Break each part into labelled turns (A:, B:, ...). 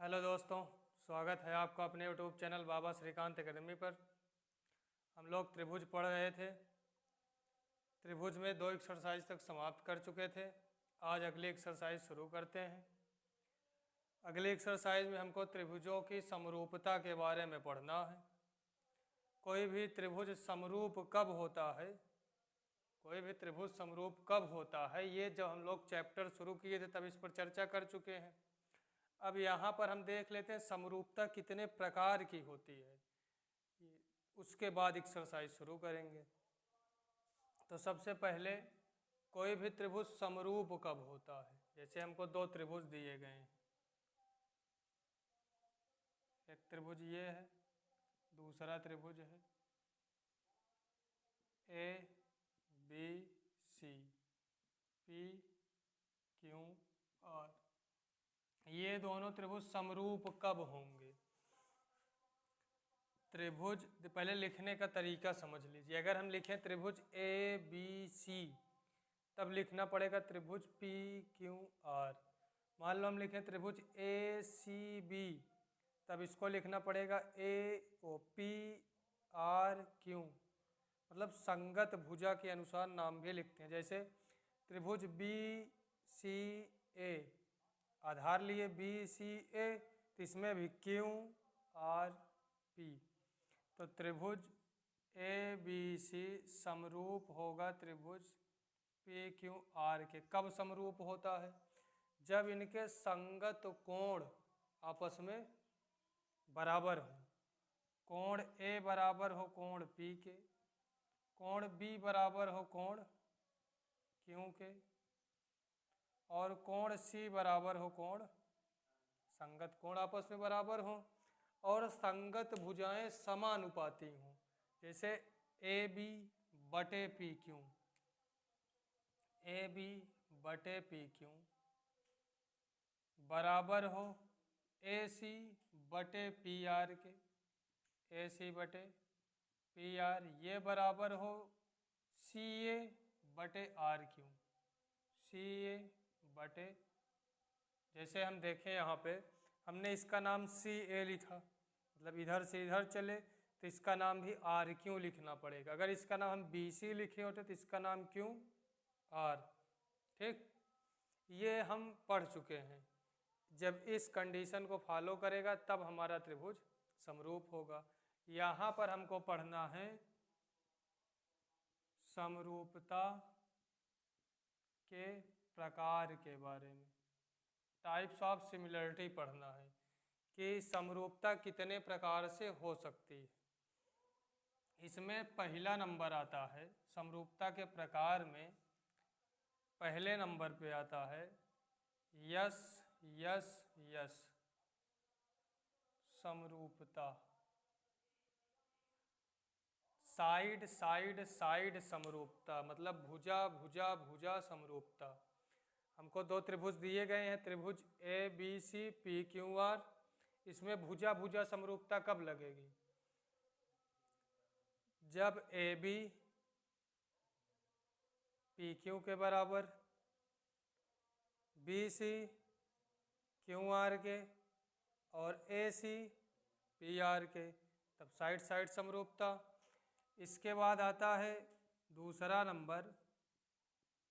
A: Hello दोस्तों, स्वागत है आपका अपने यूट्यूब चैनल बाबा श्रीकांत एकेडमी पर। हम लोग त्रिभुज पढ़ रहे थे। त्रिभुज में 2 एक्सरसाइज तक समाप्त कर चुके थे। आज अगली एक्सरसाइज शुरू करते हैं। अगली एक्सरसाइज में हमको त्रिभुजों की समरूपता के बारे में पढ़ना है। कोई भी त्रिभुज समरूप कब होता है, कोई भी त्रिभुज समरूप कब होता है, ये जब हम लोग चैप्टर शुरू किए थे तब इस पर चर्चा कर चुके हैं। अब यहाँ पर हम देख लेते हैं समरूपता कितने प्रकार की होती है, उसके बाद एक्सरसाइज शुरू करेंगे। तो सबसे पहले कोई भी त्रिभुज समरूप कब होता है। जैसे हमको 2 त्रिभुज दिए गए हैं, एक त्रिभुज ये है, दूसरा त्रिभुज है A B C P Q R. ये दोनों त्रिभुज समरूप कब होंगे। त्रिभुज पहले लिखने का तरीका समझ लीजिए। अगर हम लिखें त्रिभुज ए बी सी, तब लिखना पड़ेगा त्रिभुज पी क्यू आर। मान लो हम लिखें त्रिभुज ए सी बी, तब इसको लिखना पड़ेगा ए ओ पी आर क्यू। मतलब संगत भुजा के अनुसार नाम भी लिखते हैं। जैसे त्रिभुज बी सी ए, आधार लिए बी सी ए, तो इसमें भी क्यू आर पी। तो त्रिभुज ए बी सी समरूप होगा त्रिभुज पी क्यू आर के। कब समरूप होता है? जब इनके संगत कोण आपस में बराबर हो। कोण ए बराबर हो कोण पी के, कोण बी बराबर हो कोण क्यू के, और कोण सी बराबर हो कोण, संगत कोण आपस में बराबर हो, और संगत भुजाएं समानुपाती हों। जैसे ए बी बटे पी क्यू, ए बी बटे पी क्यू बराबर हो ए सी बटे पी आर के, ए सी बटे पी आर। ये बराबर हो सी ए बटे आर क्यू, सी ए बटे। जैसे हम देखें यहाँ पे हमने इसका नाम सी ए लिखा, मतलब इधर से इधर चले तो इसका नाम भी आर क्यू लिखना पड़ेगा। अगर इसका नाम हम बी सी लिखे होते तो इसका नाम क्यू आर। ठीक, ये हम पढ़ चुके हैं। जब इस कंडीशन को फॉलो करेगा तब हमारा त्रिभुज समरूप होगा। यहाँ पर हमको पढ़ना है समरूपता के प्रकार के बारे में, टाइप्स ऑफ सिमिलरिटी पढ़ना है कि समरूपता कितने प्रकार से हो सकती है। इसमें पहला नंबर आता है समरूपता के प्रकार में, पहले नंबर पे आता है यस यस यस समरूपता। साइड साइड साइड समरूपता, मतलब भुजा भुजा भुजा समरूपता। हमको 2 त्रिभुज दिए गए हैं, त्रिभुज A B C P Q R. इसमें भुजा भुजा समरूपता कब लगेगी? जब ए बी पी क्यू के बराबर, बी सी क्यू आर के, और ए सी पी आर के, तब साइड साइड समरूपता। इसके बाद आता है दूसरा नंबर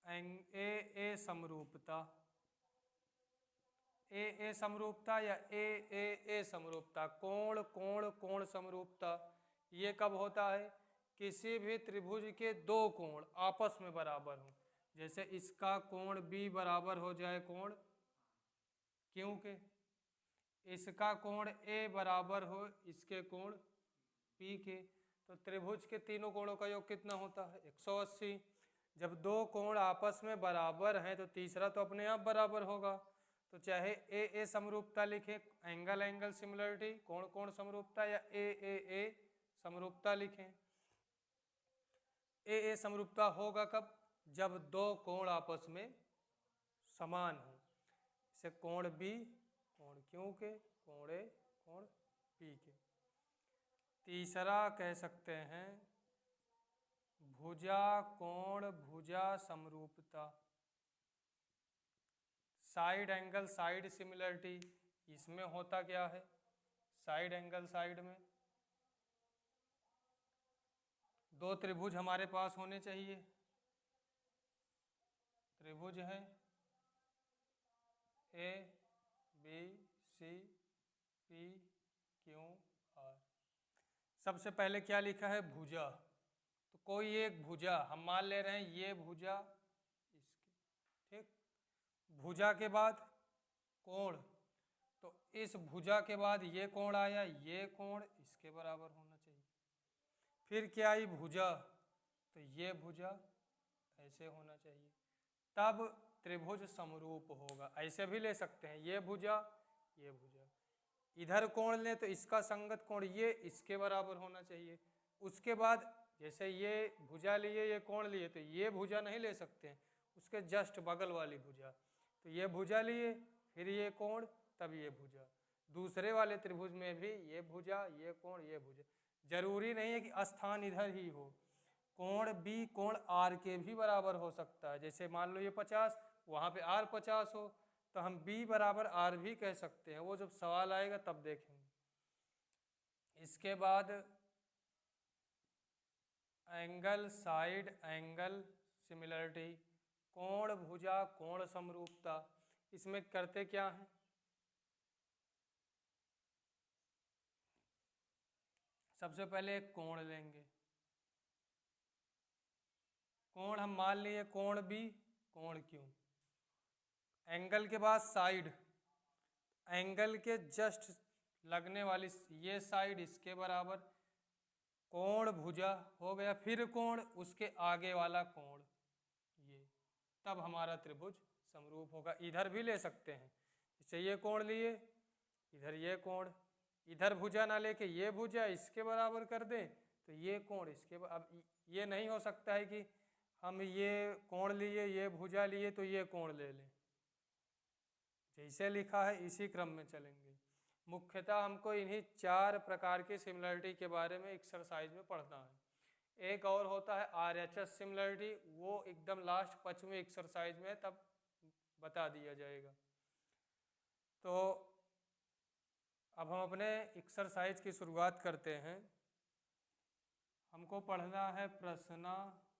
A: ए ए समरूपता। ए ए समरूपता या ए ए ए समरूपता, कोण कोण कोण समरूपता। ये कब होता है? किसी भी त्रिभुज के 2 कोण आपस में बराबर हों। जैसे इसका कोण बी बराबर हो जाए कोण क्यू के, इसका कोण ए बराबर हो इसके कोण पी के, तो त्रिभुज के तीनों कोणों का योग कितना होता है? 180। जब 2 कोण आपस में बराबर हैं तो तीसरा तो अपने आप बराबर होगा। तो चाहे ए ए समरूपता लिखे, एंगल एंगल सिमिलरिटी, कोण कोण समरूपता, या ए ए ए समरूपता लिखें। ए ए समरूपता होगा कब? जब 2 कोण आपस में समान हो। जैसे कोण बी कोण क्यू के, कोण ए कोण पी के। तीसरा कह सकते हैं भुजा कोण भुजा समरूपता, साइड एंगल साइड सिमिलरिटी। इसमें होता क्या है, साइड एंगल साइड में दो त्रिभुज हमारे पास होने चाहिए। त्रिभुज है A B C P Q R. सबसे पहले क्या लिखा है, भुजा। तो कोई एक भुजा हम मान ले रहे हैं, ये भुजा इसकी, ठीक। भुजा के बाद कोण, तो इस भुजा के बाद ये कोण आया, ये कोण इसके बराबर होना चाहिए। फिर क्या आई भुजा, तो ये भुजा ऐसे होना चाहिए, तब त्रिभुज समरूप होगा। ऐसे भी ले सकते हैं, ये भुजा ये भुजा, इधर कोण लें तो इसका संगत कोण ये इसके बराबर होना चाहिए। उसके बाद जैसे ये भुजा लिए, ये कोण लिए, तो ये भुजा नहीं ले सकते हैं, उसके जस्ट बगल वाली भुजा। तो ये भुजा लिए, फिर ये कोण, तब ये भुजा। दूसरे वाले त्रिभुज में भी ये भुजा ये कोण ये भुजा। जरूरी नहीं है कि स्थान इधर ही हो, कोण बी कोण आर के भी बराबर हो सकता है। जैसे मान लो ये 50, वहाँ पे आर 50 हो, तो हम बी बराबर आर भी कह सकते हैं। वो जब सवाल आएगा तब देखेंगे। इसके बाद एंगल साइड एंगल सिमिलरिटी, कोण भुजा कोण समरूपता। इसमें करते क्या हैं, सबसे पहले एक कोण लेंगे। कोण हम मान लिए कोण बी कोण क्यू। एंगल के बाद साइड, एंगल के जस्ट लगने वाली ये साइड इसके बराबर, कोण भुजा हो गया, फिर कोण उसके आगे वाला कोण ये, तब हमारा त्रिभुज समरूप होगा। इधर भी ले सकते हैं, जैसे ये कोण लिए, इधर ये कोण, इधर भुजा ना लेके ये भुजा इसके बराबर कर दें, तो ये कोण इसके अब ये नहीं हो सकता है कि हम ये कोण लिए ये भुजा लिए तो ये कोण ले लें। जैसे लिखा है इसी क्रम में चलेंगे। मुख्यतः हमको इन्हीं 4 प्रकार की सिमिलरिटी के बारे में एक्सरसाइज में पढ़ना है। एक और होता है RHS सिमिलरिटी, वो एकदम लास्ट 5वीं एक्सरसाइज में तब बता दिया जाएगा। तो अब हम अपने एक्सरसाइज की शुरुआत करते हैं। हमको पढ़ना है प्रश्नावली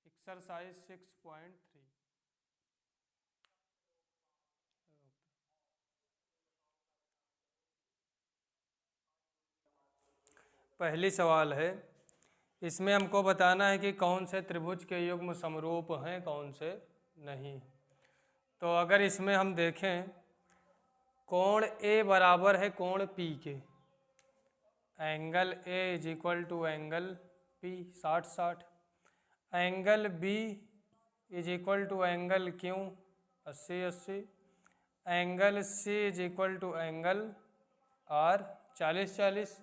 A: एक्सरसाइज 6.3। पहली सवाल है, इसमें हमको बताना है कि कौन से त्रिभुज के युग्म समरूप हैं कौन से नहीं। तो अगर इसमें हम देखें, कोण ए बराबर है कोण पी के, angle A is equal to angle P 60-60, angle B is equal to angle Q 80-80, angle C is equal to angle R 40-40।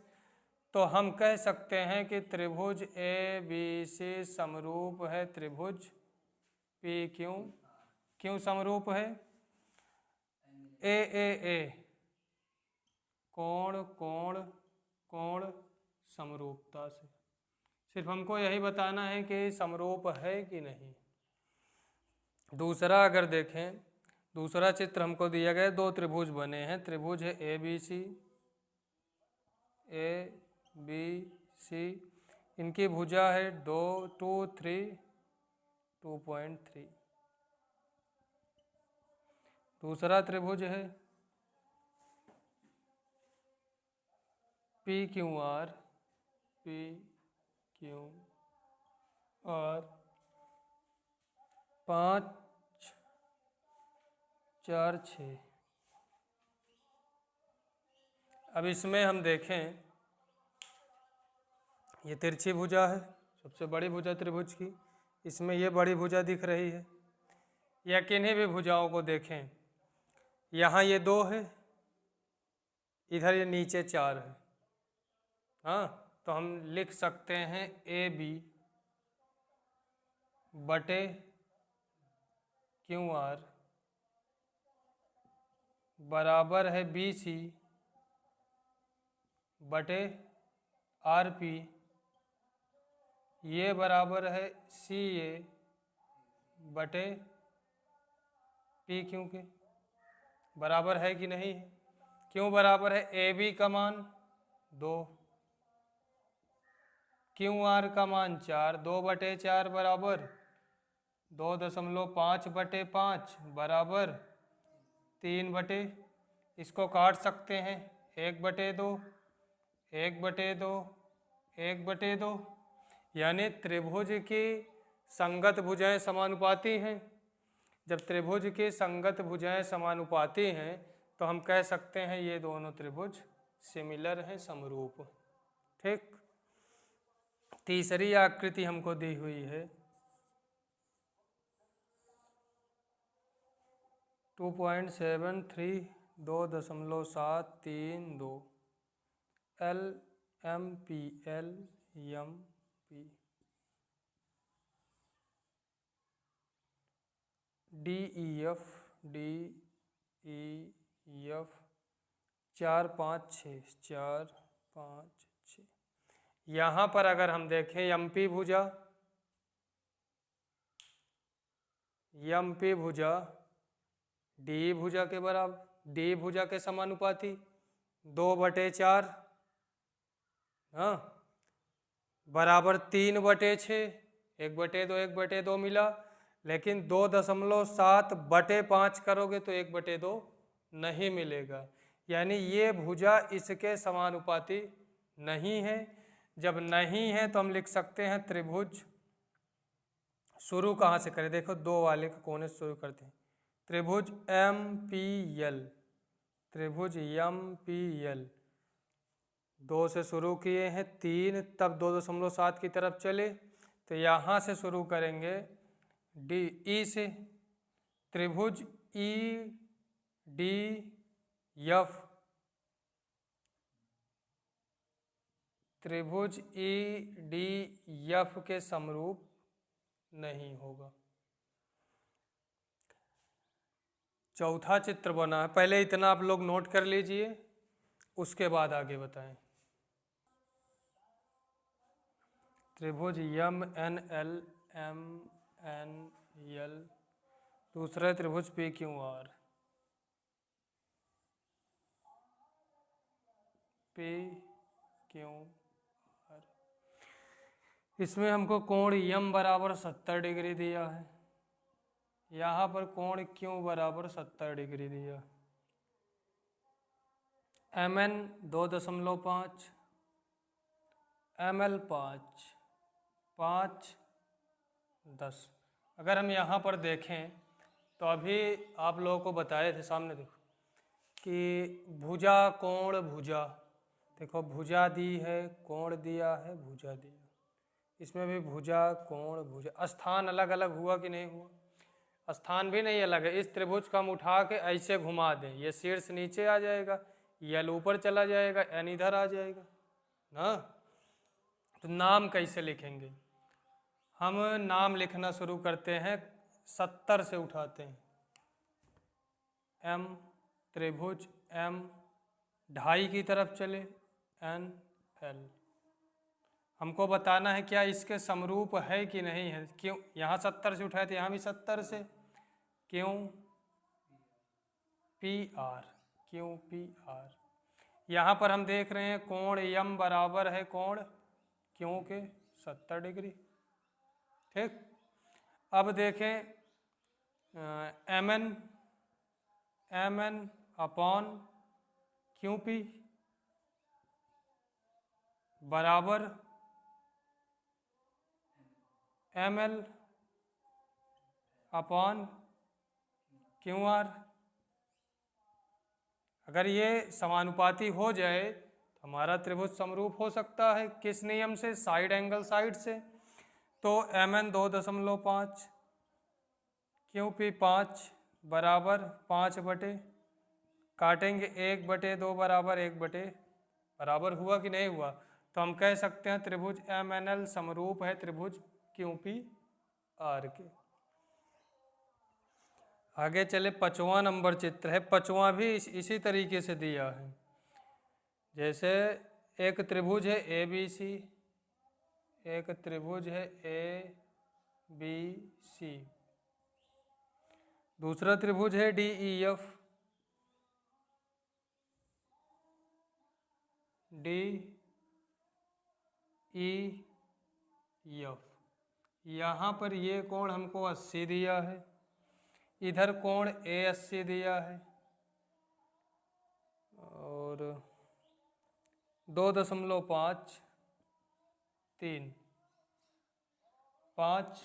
A: तो हम कह सकते हैं कि त्रिभुज ए बी सी समरूप है त्रिभुज पी क्यू। क्यों समरूप है, ए कोण कोण कोण समरूपता से। सिर्फ हमको यही बताना है कि समरूप है कि नहीं। दूसरा अगर देखें, दूसरा चित्र हमको दिया गया, 2 त्रिभुज बने हैं। त्रिभुज है ए बी सी, इनकी भुजा है 2 2 3 2.3। दूसरा त्रिभुज है पी क्यू आर 5 4 6। अब इसमें हम देखें, ये तिरछी भुजा है, सबसे बड़ी भुजा त्रिभुज की, इसमें ये बड़ी भुजा दिख रही है। या किन्हीं भी भुजाओं को देखें, यहाँ ये 2 है, इधर ये नीचे 4 है। हाँ, तो हम लिख सकते हैं ए बी बटे क्यू आर बराबर है बी सी बटे आर पी, ये बराबर है सी ए बटे पी क्यू के। बराबर है कि नहीं है? क्यों बराबर है? ए बी का मान 2, क्यू आर का मान 4, 2/4 बराबर 2.5/5 बराबर 3 इसको काट सकते हैं 1/2, 1/2, 1/2, यानी त्रिभुज की संगत भुजाएं समानुपाती हैं। जब त्रिभुज की संगत भुजाएं समानुपाती हैं तो हम कह सकते हैं ये दोनों त्रिभुज सिमिलर हैं, समरूप। ठीक। तीसरी आकृति हमको दी हुई है 2.73 2.732 L M P L M P D E F 4 5 6 4 5 6। यहाँ पर अगर हम देखें एमपी भुजा डी भुजा के बराबर, डी भुजा के समानुपाती 2/4, हाँ, बराबर 3/6, 1/2 1/2 मिला। लेकिन 2.7/5 करोगे तो 1/2 नहीं मिलेगा, यानी ये भुजा इसके समानुपाती नहीं है। जब नहीं है तो हम लिख सकते हैं त्रिभुज, शुरू कहाँ से करें? देखो 2 वाले के कोने से शुरू करते हैं। त्रिभुज एम पी एल, त्रिभुज एम पी एल 2 से शुरू किए हैं, 3 तब 2.7 की तरफ चले तो यहाँ से शुरू करेंगे डी ई से। त्रिभुज ई डी एफ, त्रिभुज ई डी एफ के समरूप नहीं होगा। चौथा चित्र बना है, पहले इतना आप लोग नोट कर लीजिए, उसके बाद आगे बताएं। त्रिभुज M N L M N L, दूसरा त्रिभुज P Q R, P Q R, इसमें हमको कोण यम बराबर 70 डिग्री दिया है, यहाँ पर कोण क्यू बराबर 70 डिग्री दिया। M N 2.5, M L 5, 5 10। अगर हम यहाँ पर देखें तो अभी आप लोगों को बताए थे, सामने देखो कि भुजा कोण भुजा, देखो भुजा दी है, कोण दिया है, भुजा दिया, इसमें भी भुजा कोण भुजा, स्थान अलग अलग हुआ कि नहीं हुआ? स्थान भी नहीं अलग है। इस त्रिभुज को हम उठा के ऐसे घुमा दें, ये शीर्ष नीचे आ जाएगा, यल ऊपर चला जाएगा, एन इधर आ जाएगा ना। तो नाम कैसे लिखेंगे? हम नाम लिखना शुरू करते हैं 70 से उठाते हैं। एम, त्रिभुज एम, ढाई की तरफ चले, एन एल। हमको बताना है क्या इसके समरूप है कि नहीं है। क्यों यहाँ 70 से उठाए थे, यहाँ भी 70 से। क्यों पी आर, क्यों पी आर। यहाँ पर हम देख रहे हैं कोण यम बराबर है कोण क्यों के 70 डिग्री। ठीक। अब देखें M N upon Q P बराबर M L upon Q R. अगर ये समानुपाती हो जाए तो हमारा त्रिभुज समरूप हो सकता है। किस नियम से? साइड एंगल साइड से। तो एम एन 2.5, क्यू पी 5 बराबर 5 बटे, काटेंगे 1/2 बराबर 1/, बराबर हुआ कि नहीं हुआ? तो हम कह सकते हैं त्रिभुज एम एन एल समरूप है त्रिभुज क्यू पी आर के। आगे चले, 5वां नंबर चित्र है। 5वां भी इसी तरीके से दिया है। जैसे एक त्रिभुज है ए बी सी, एक त्रिभुज है ए बी सी, दूसरा त्रिभुज है D E F, D E F. यहाँ पर ये कोण हमको 80 दिया है, इधर कोण ए 80 दिया है, और 2.5 3 5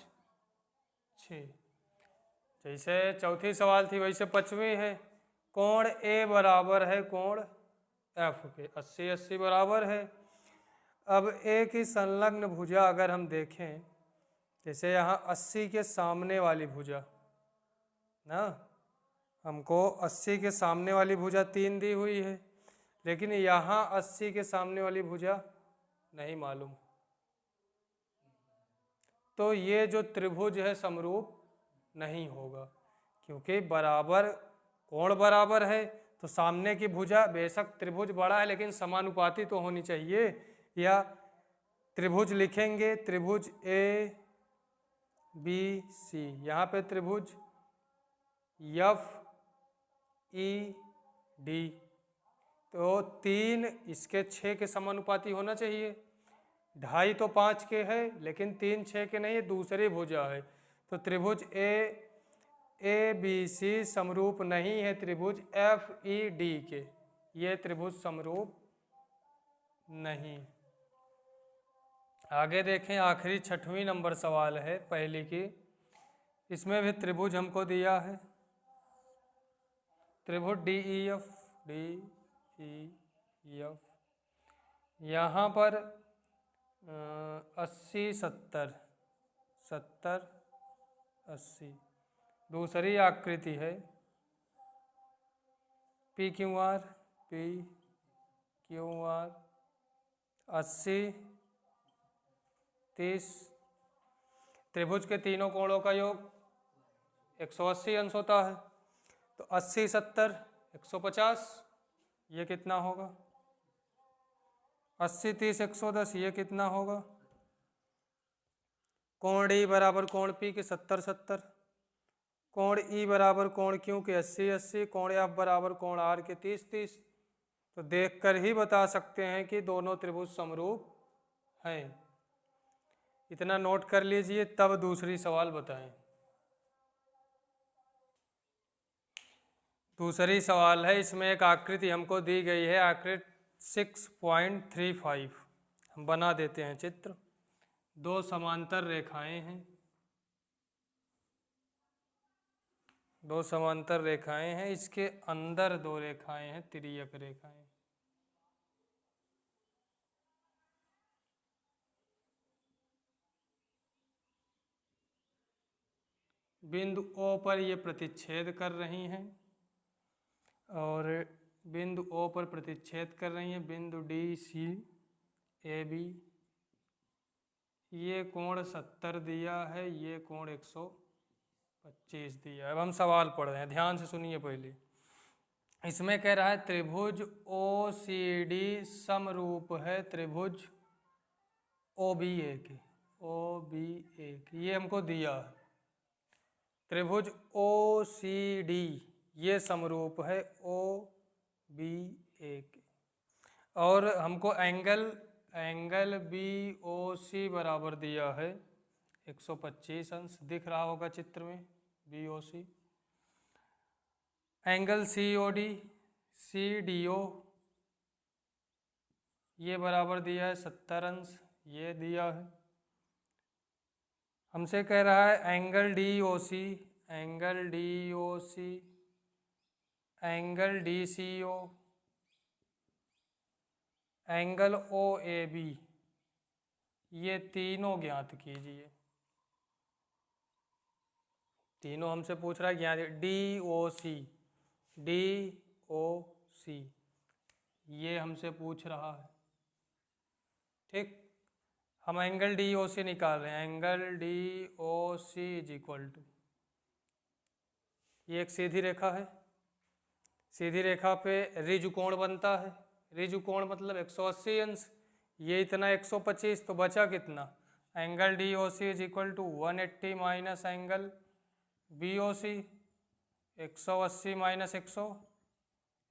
A: 6। जैसे चौथी सवाल थी वैसे पांचवी है। कोण ए बराबर है कोण एफ के, 80 80 बराबर है। अब ए की संलग्न भुजा अगर हम देखें, जैसे यहाँ 80 के सामने वाली भुजा ना, हमको 80 के सामने वाली भुजा 3 दी हुई है, लेकिन यहाँ 80 के सामने वाली भुजा नहीं मालूम, तो ये जो त्रिभुज है समरूप नहीं होगा, क्योंकि बराबर कोण बराबर है तो सामने की भुजा बेशक त्रिभुज बड़ा है लेकिन समानुपाती तो होनी चाहिए। या त्रिभुज लिखेंगे, त्रिभुज ए बी सी, यहाँ पे त्रिभुज एफ ई डी, तो 3 इसके 6 के समानुपाती होना चाहिए। 2.5 तो 5 के है लेकिन 3 6 के नहीं, दूसरी भुजा है, तो त्रिभुज ए बी सी समरूप नहीं है त्रिभुज एफ ई डी के, ये त्रिभुज समरूप नहीं। आगे देखें, आखिरी 6वीं नंबर सवाल है पहली की, इसमें भी त्रिभुज हमको दिया है, त्रिभुज डी ई एफ। यहाँ पर 80 70 70 80, दूसरी आकृति है पी क्यू आर 80 30। त्रिभुज के तीनों कोणों का योग 180 अंश होता है, तो 80 70 150, ये कितना होगा? 80 30 110, ये कितना होगा? कोण डी बराबर कोण पी के 70 70, कोण ई बराबर कोण क्यू के 80 80, कोण एफ बराबर कोण आर के 30 30। तो देखकर ही बता सकते हैं कि दोनों त्रिभुज समरूप हैं। इतना नोट कर लीजिए, तब दूसरी सवाल बताएं। दूसरी सवाल है, इसमें एक आकृति हमको दी गई है, आकृति 6.35। हम बना देते हैं चित्र। 2 समांतर रेखाएं हैं, 2 समांतर रेखाएं हैं, इसके अंदर 2 रेखाएं हैं, तिर्यक रेखाएं। बिंदु O पर ये प्रतिच्छेद कर रही हैं और बिंदु O पर प्रतिच्छेद कर रही हैं बिंदु डी सी ए बी। ये कोण 70 दिया है, ये कोण 125 दिया है। अब हम सवाल पढ़ रहे हैं, ध्यान से सुनिए पहले। इसमें कह रहा है त्रिभुज ओ सी डी समरूप है त्रिभुज ओ बी ए के, ये हमको दिया है। त्रिभुज ओ सी डी ये समरूप है ओ बी ए के, और हमको एंगल बी ओ सी बराबर दिया है 125 अंश, दिख रहा होगा चित्र में B O C. Angle C O D ओ ये बराबर दिया है 70 अंश, ये दिया है। हमसे कह रहा है angle D O C, angle D C O, angle O A B, ये तीनों ज्ञात कीजिए। तीनों हमसे पूछ रहा है ज्ञात। डी ओ सी ये हमसे पूछ रहा है, ठीक। हम एंगल डी ओ सी निकाल रहे हैं। Angle D O C is equal to, ये एक सीधी रेखा है, सीधी रेखा पे ऋजु कोण बनता है। ऋजु कोण मतलब 180 अंश, ये इतना 125, तो बचा कितना? Angle D O C is equal to 180 minus angle B O C, 180 minus 100,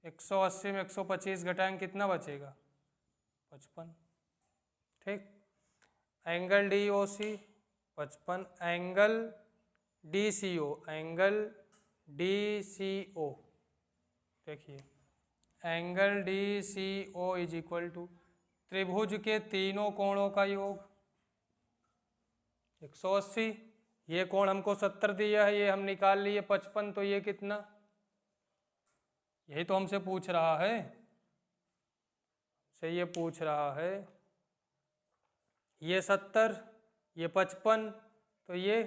A: 180 में 125 घटाएंगे कितना बचेगा? 55, ठीक। Angle D O C 55, angle D C O, angle D C O, देखिए angle D C O is equal to त्रिभुज के तीनों कोणों का योग 180। ये कोण हमको 70 दिया है, ये हम निकाल लिए 55, तो ये कितना, यही तो हमसे पूछ रहा है, से ये पूछ रहा है, ये 70 ये 55, तो ये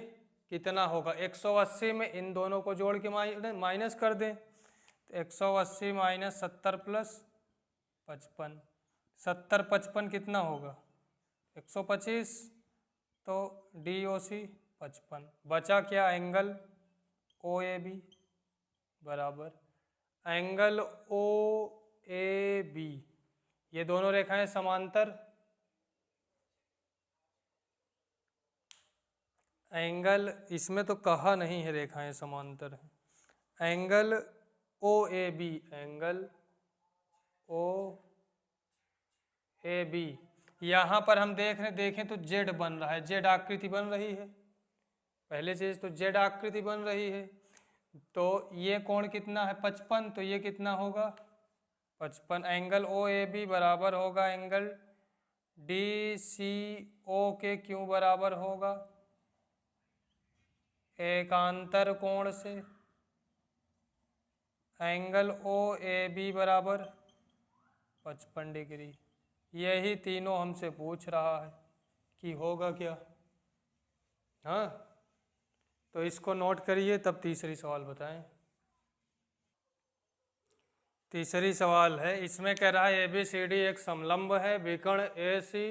A: कितना होगा 180 में इन दोनों को जोड़ के माइनस कर दें, तो 180 माइनस 70 प्लस 55, 70 55 कितना होगा 125, तो डी ओ सी 55, बचा क्या एंगल ओ ए बी बराबर एंगल ओ ए बी, ये दोनों रेखाएं समांतर, एंगल इसमें तो कहा नहीं है रेखाएं समांतर है, angle O A B, angle O A B, यहाँ पर हम देखें तो जेड बन रहा है, जेड आकृति बन रही है, पहले चीज तो जेड आकृति बन रही है, तो ये कोण कितना है 55, तो ये कितना होगा 55, एंगल ओ ए बी बराबर होगा एंगल डी सी ओ के क्यों बराबर होगा एकांतर कोण से, एंगल ओ ए बी बराबर 55 डिग्री। यही तीनों हमसे पूछ रहा है कि होगा क्या, हाँ, तो इसको नोट करिए, तब तीसरी सवाल बताएं। तीसरी सवाल है, इसमें कह रहा है ए बी सी डी एक समलंब है, विकर्ण ए सी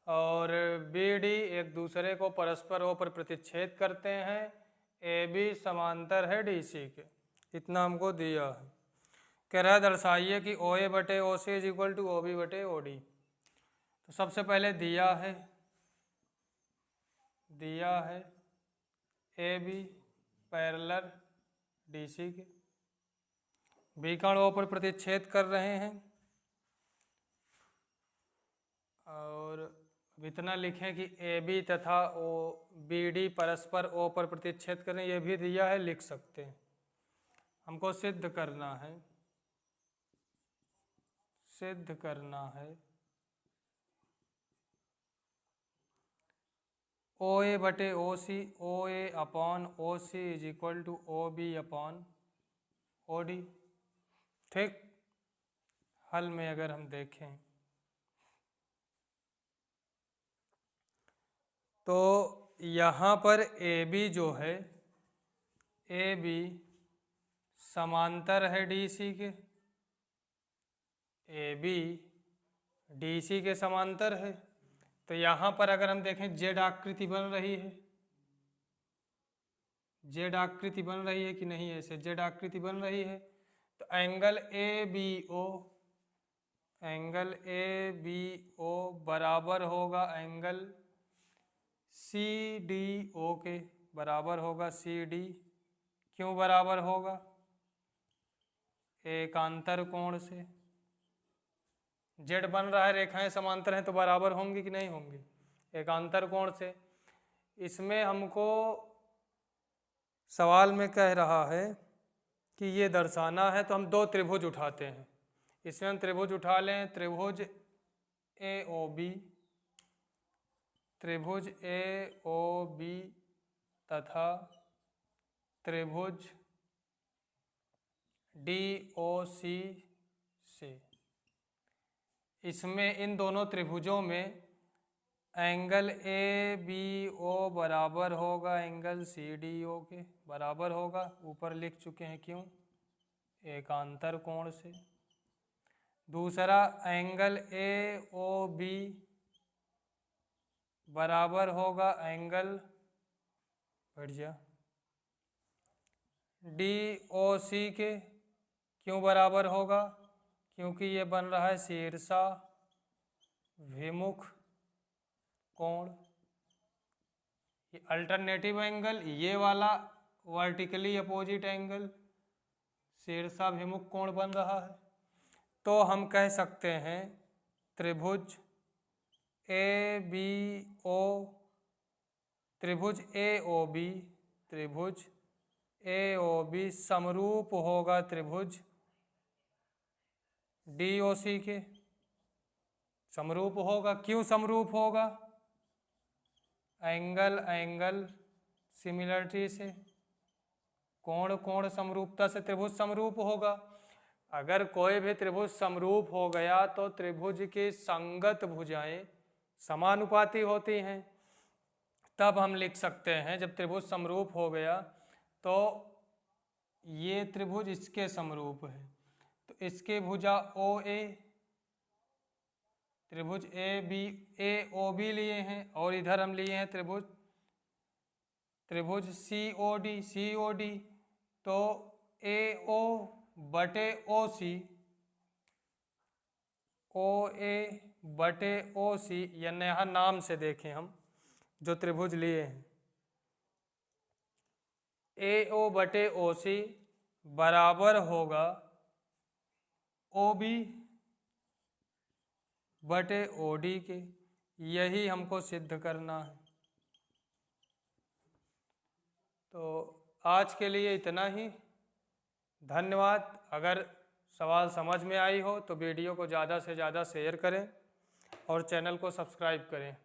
A: और बी डी एक दूसरे को परस्पर ओ पर प्रतिच्छेद करते हैं, ए बी समांतर है डी सी के, इतना हमको दिया है। कह रहा है दर्शाइए कि ओ ए बटे O C is equal to O B बटे ओ डी। तो सबसे पहले दिया है A B parallel D C के, विकर्ण ओ पर प्रतिच्छेद कर रहे हैं, और इतना लिखें कि ए बी तथा ओ बी डी परस्पर ओ पर प्रतिच्छेद करें, ये भी दिया है, लिख सकते हैं। हमको सिद्ध करना है ओ ए बटे O C, O A upon O C is equal to O B upon O D, ठीक। हल में अगर हम देखें तो यहाँ पर ए बी जो है, ए बी समांतर है डी सी के, ए बी डी सी के समांतर है, तो यहाँ पर अगर हम देखें जेड आकृति बन रही है, जेड आकृति बन रही है कि नहीं, ऐसे जेड आकृति बन रही है, तो एंगल ए बी ओ बराबर होगा एंगल सी डी ओ के, बराबर होगा सी डी, क्यों बराबर होगा एकांतर कोण से, जेड बन रहा है, रेखाएं समांतर हैं, तो बराबर होंगी कि नहीं होंगी एकांतर कोण से। इसमें हमको सवाल में कह रहा है कि ये दर्शाना है, तो हम दो त्रिभुज उठाते हैं, इसमें हम त्रिभुज उठा लें, त्रिभुज ए ओ बी, त्रिभुज ए ओ बी तथा त्रिभुज डी ओ सी से। इसमें इन दोनों त्रिभुजों में एंगल ए बी ओ बराबर होगा एंगल सी डी ओ के, बराबर होगा, ऊपर लिख चुके हैं क्यों एकांतर कोण से। दूसरा एंगल ए ओ बी बराबर होगा एंगल, बढ़ जा, डी ओ सी के, क्यों बराबर होगा, क्योंकि ये बन रहा है शीर्षा विमुख कोण। ये अल्टरनेटिव एंगल, ये वाला वर्टिकली अपोजिट एंगल शीर्षाभिमुख कोण बन रहा है। तो हम कह सकते हैं त्रिभुज ए बी ओ, त्रिभुज ए ओ बी, त्रिभुज ए ओ बी समरूप होगा त्रिभुज डी ओ सी के। समरूप होगा, क्यों समरूप होगा? एंगल एंगल सिमिलरिटी से, कोण कोण समरूपता से त्रिभुज समरूप होगा। अगर कोई भी त्रिभुज समरूप हो गया तो त्रिभुज की संगत भुजाएं समानुपाती होती हैं। तब हम लिख सकते हैं, जब त्रिभुज समरूप हो गया तो ये त्रिभुज इसके समरूप है, तो इसके भुजा ओ ए, त्रिभुज A B A O B लिए हैं, और इधर हम लिए हैं त्रिभुज सी ओ डी, तो ए ओ बटे ओ सी, ओ ए बटे ओ सी, यानी यहाँ नाम से देखें हम जो त्रिभुज लिए हैं, ए ओ बटे ओ सी बराबर होगा ओ बी बटे ओ डी के। यही हमको सिद्ध करना है। तो आज के लिए इतना ही। धन्यवाद। अगर सवाल समझ में आई हो तो वीडियो को ज़्यादा से ज़्यादा शेयर करें और चैनल को सब्सक्राइब करें।